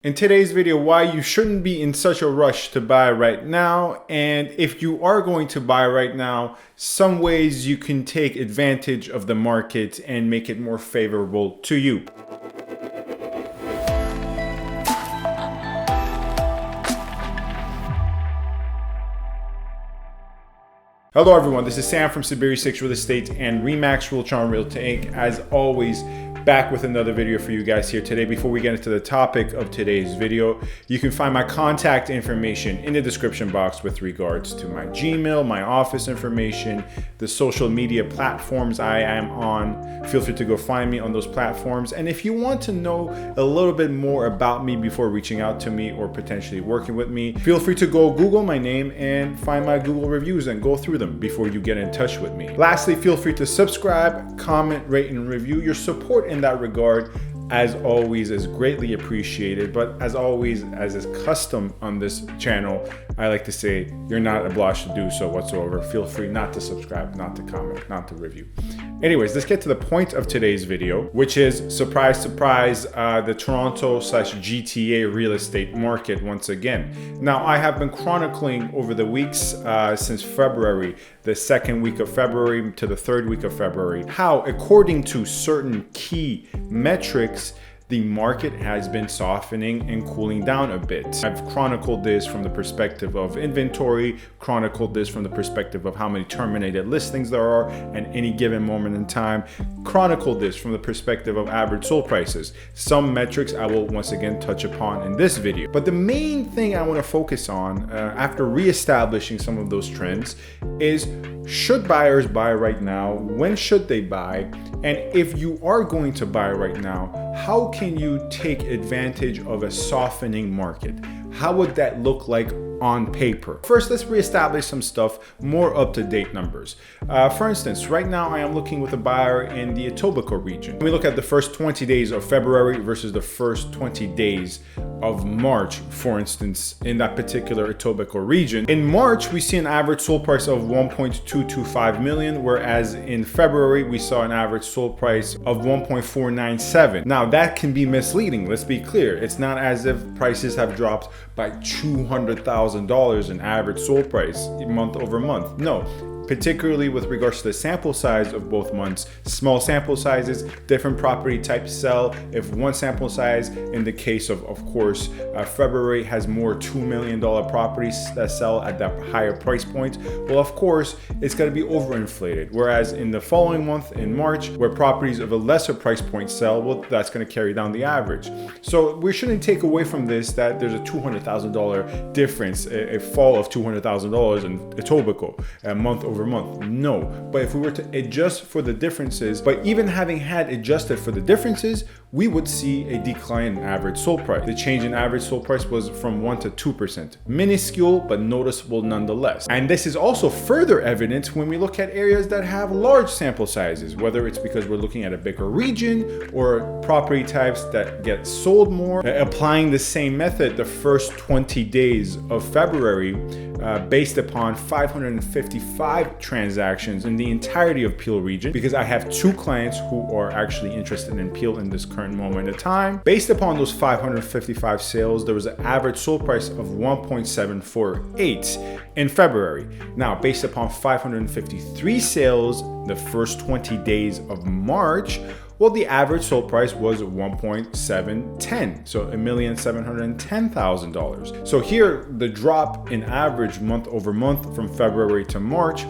In today's video, why you shouldn't be in such a rush to buy right now, and if you are going to buy right now, some ways you can take advantage of the market and make it more favorable to you. Hello everyone, this is Sam from SaberiSixRealEstate and Remax Realtron Realty Inc. As always, back with another video for you guys here today. Before we get into the topic of today's video, you can find my contact information in the description box with regards to my Gmail, my office information, the social media platforms I am on. Feel free to go find me on those platforms. And if you want to know a little bit more about me before reaching out to me or potentially working with me, feel free to go Google my name and find my Google reviews and go through them before you get in touch with me. Lastly, feel free to subscribe, comment, rate, and review. Your support in that regard, as always, is greatly appreciated. But as always, as is custom on this channel, I like to say you're not obliged to do so whatsoever. Feel free not to subscribe, not to comment, not to review. Anyways, let's get to the point of today's video, which is, surprise, surprise, the Toronto/GTA real estate market once again. Now, I have been chronicling over the weeks since February, the second week of February to the third week of February, how according to certain key metrics, the market has been softening and cooling down a bit. I've chronicled this from the perspective of inventory, chronicled this from the perspective of how many terminated listings there are at any given moment in time, chronicled this from the perspective of average sold prices. Some metrics I will once again touch upon in this video. But the main thing I want to focus on after reestablishing some of those trends is, should buyers buy right now? When should they buy? And if you are going to buy right now, how can you take advantage of a softening market? How would that look like on paper? First, let's reestablish some stuff, more up-to-date numbers. For instance, right now I am looking with a buyer in the Etobicoke region. When we look at the first 20 days of February versus the first 20 days of March, for instance, in that particular Etobicoke region. In March, we see an average sold price of 1.225 million, whereas in February, we saw an average sold price of 1.497. Now, that can be misleading. Let's be clear. It's not as if prices have dropped by $200,000 in average sold price month over month. No. Particularly with regards to the sample size of both months. Small sample sizes, different property types sell. If one sample size, in the case of course, February has more $2 million properties that sell at that higher price point, well, of course, it's going to be overinflated. Whereas in the following month, in March, where properties of a lesser price point sell, well, that's going to carry down the average. So we shouldn't take away from this that there's a $200,000 difference, a fall of $200,000 in Etobicoke month over month. No, but if we were to adjust for the differences, but even having had adjusted for the differences, we would see a decline in average sold price. The change in average sold price was from 1 to 2%. Minuscule, but noticeable nonetheless. And this is also further evident when we look at areas that have large sample sizes, whether it's because we're looking at a bigger region or property types that get sold more. Applying the same method the first 20 days of February, based upon 555 transactions in the entirety of Peel region, because I have two clients who are actually interested in Peel in this current moment in time. Based upon those 555 sales, there was an average sold price of 1.748 in February. Now, based upon 553 sales the first 20 days of March, well, the average sold price was 1.710, so $1,710,000. So here, the drop in average month over month from February to March,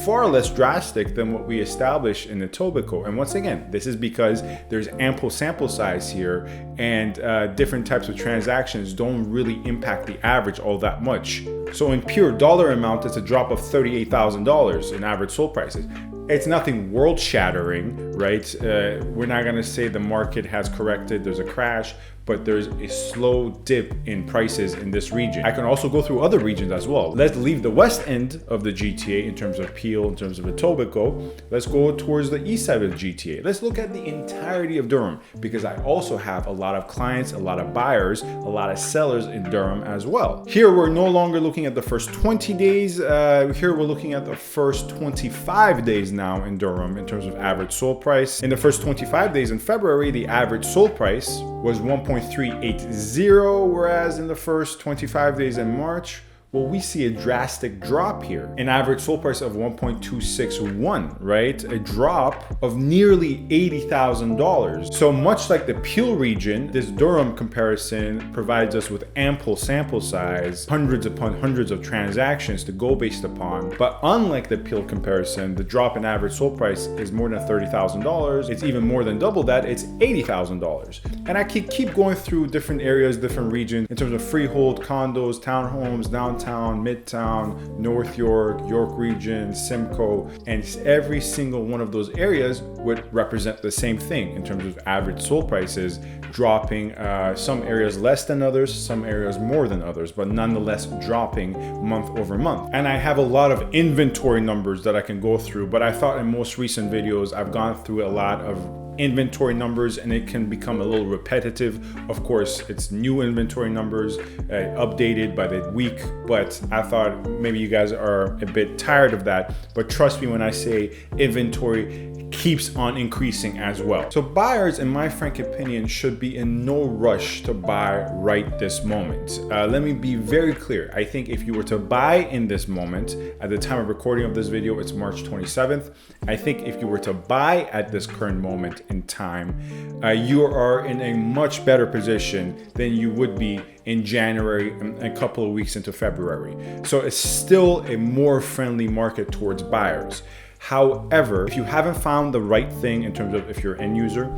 far less drastic than what we established in Etobicoke. And once again, this is because there's ample sample size here, and different types of transactions don't really impact the average all that much. So in pure dollar amount, it's a drop of $38,000 in average sold prices. It's nothing world-shattering, right? We're not going to say the market has corrected, there's a crash, but there's a slow dip in prices in this region. I can also go through other regions as well. Let's leave the west end of the GTA in terms of Peel, in terms of Etobicoke. Let's go towards the east side of the GTA. Let's look at the entirety of Durham, because I also have a lot of clients, a lot of buyers, a lot of sellers in Durham as well. Here, we're no longer looking at the first 20 days. Here, we're looking at the first 25 days now in Durham in terms of average sold price. In the first 25 days in February, the average sold price was 1.380, whereas in the first 25 days in March, well, we see a drastic drop here. An average sold price of 1.261, right? A drop of nearly $80,000. So much like the Peel region, this Durham comparison provides us with ample sample size, hundreds upon hundreds of transactions to go based upon. But unlike the Peel comparison, the drop in average sold price is more than $30,000. It's even more than double that, it's $80,000. And I keep going through different areas, different regions in terms of freehold, condos, townhomes, downtown, Midtown, North York, York region, Simcoe, and every single one of those areas would represent the same thing in terms of average sold prices dropping, some areas less than others, some areas more than others, but nonetheless dropping month over month. And I have a lot of inventory numbers that I can go through, but I thought in most recent videos I've gone through a lot of inventory numbers and it can become a little repetitive. Of course, it's new inventory numbers, updated by the week, but I thought maybe you guys are a bit tired of that. But trust me when I say inventory keeps on increasing as well. So buyers, in my frank opinion, should be in no rush to buy right this moment. Let me be very clear. I think if you were to buy in this moment, at the time of recording of this video, it's March 27th. I think if you were to buy at this current moment in time, you are in a much better position than you would be in January and a couple of weeks into February. So it's still a more friendly market towards buyers. However, if you haven't found the right thing in terms of if you're an end user,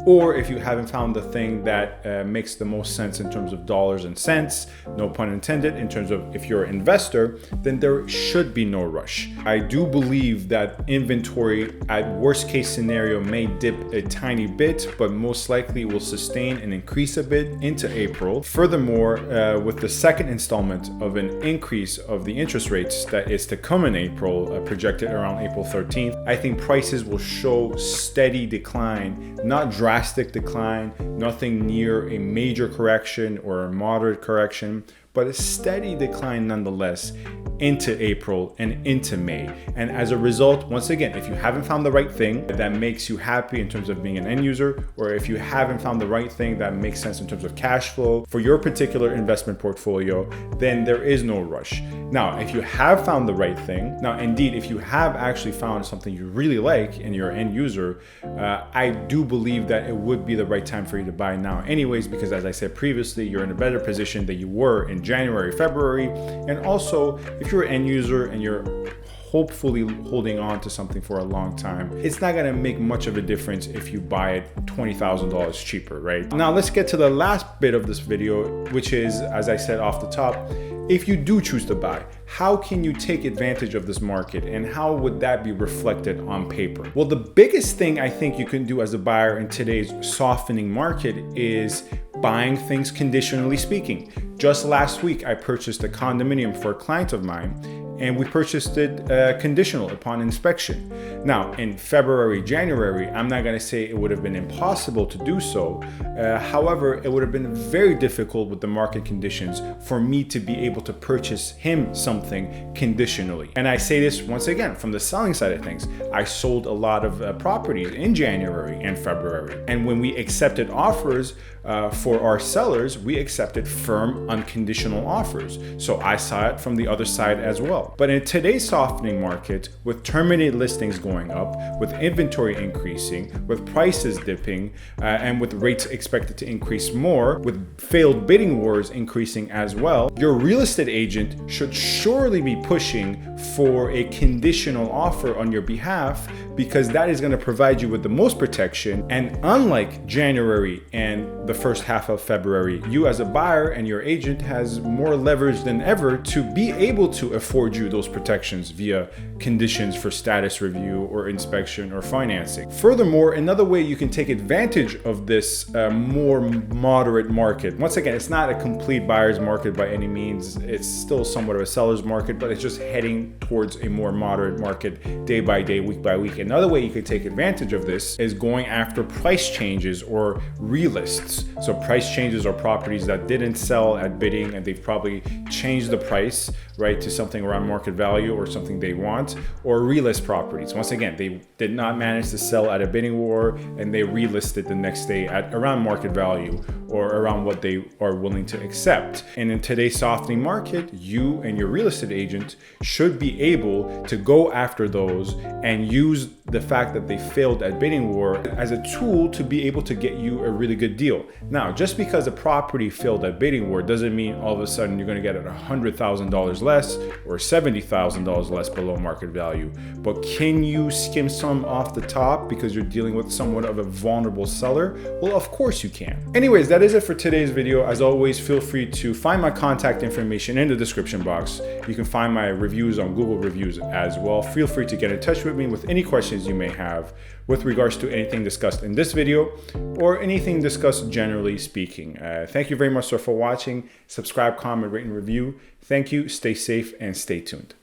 or if you haven't found the thing that makes the most sense in terms of dollars and cents, no pun intended, in terms of if you're an investor, then there should be no rush. I do believe that inventory at worst case scenario may dip a tiny bit, but most likely will sustain and increase a bit into April. Furthermore, with the second installment of an increase of the interest rates that is to come in April, projected around April 13th, I think prices will show steady decline, not drastic decline, nothing near a major correction or a moderate correction, but a steady decline nonetheless into April and into May. And as a result, once again, if you haven't found the right thing that makes you happy in terms of being an end user, or if you haven't found the right thing that makes sense in terms of cash flow for your particular investment portfolio, then there is no rush. Now, if you have found the right thing, now indeed, if you have actually found something you really like and you're an end user, I do believe that it would be the right time for you to buy now anyways, because as I said previously, you're in a better position than you were in January, February. And also, if you're an end user and you're hopefully holding on to something for a long time, it's not gonna make much of a difference if you buy it $20,000 cheaper, right? Now let's get to the last bit of this video, which is, as I said off the top, if you do choose to buy, how can you take advantage of this market and how would that be reflected on paper? Well, the biggest thing I think you can do as a buyer in today's softening market is buying things conditionally speaking. Just last week, I purchased a condominium for a client of mine, and we purchased it conditional upon inspection. Now, in February, January, I'm not gonna say it would have been impossible to do so. However, it would have been very difficult with the market conditions for me to be able to purchase him something conditionally. And I say this once again, from the selling side of things, I sold a lot of properties in January and February. And when we accepted offers for our sellers, we accepted firm, unconditional offers. So I saw it from the other side as well. But in today's softening market, with terminated listings going up, with inventory increasing, with prices dipping, and with rates expected to increase more, with failed bidding wars increasing as well, your real estate agent should surely be pushing for a conditional offer on your behalf, because that is going to provide you with the most protection. And unlike January and the first half of February, you as a buyer and your agent has more leverage than ever to be able to afford you those protections via conditions for status review or inspection or financing. Furthermore, another way you can take advantage of this more moderate market, once again, it's not a complete buyer's market by any means, it's still somewhat of a seller's market, but it's just heading towards a more moderate market day by day, week by week, and Another way you could take advantage of this is going after price changes or relists. So price changes are properties that didn't sell at bidding and they've probably changed the price, right, to something around market value or something they want, or relist properties. Once again, they did not manage to sell at a bidding war and they relisted the next day at around market value or around what they are willing to accept. And in today's softening market, you and your real estate agent should be able to go after those and use the fact that they failed at bidding war as a tool to be able to get you a really good deal. Now, just because a property failed at bidding war doesn't mean all of a sudden you're going to get it $100,000 less or $70,000 less below market value. But can you skim some off the top because you're dealing with somewhat of a vulnerable seller? Well, of course you can. Anyways, that is it for today's video. As always, feel free to find my contact information in the description box. You can find my reviews on Google Reviews as well. Feel free to get in touch with me with any questions you may have with regards to anything discussed in this video or anything discussed generally speaking. Thank you very much, sir, for watching. Subscribe, comment, rate, and review. Thank you. Stay safe and stay tuned.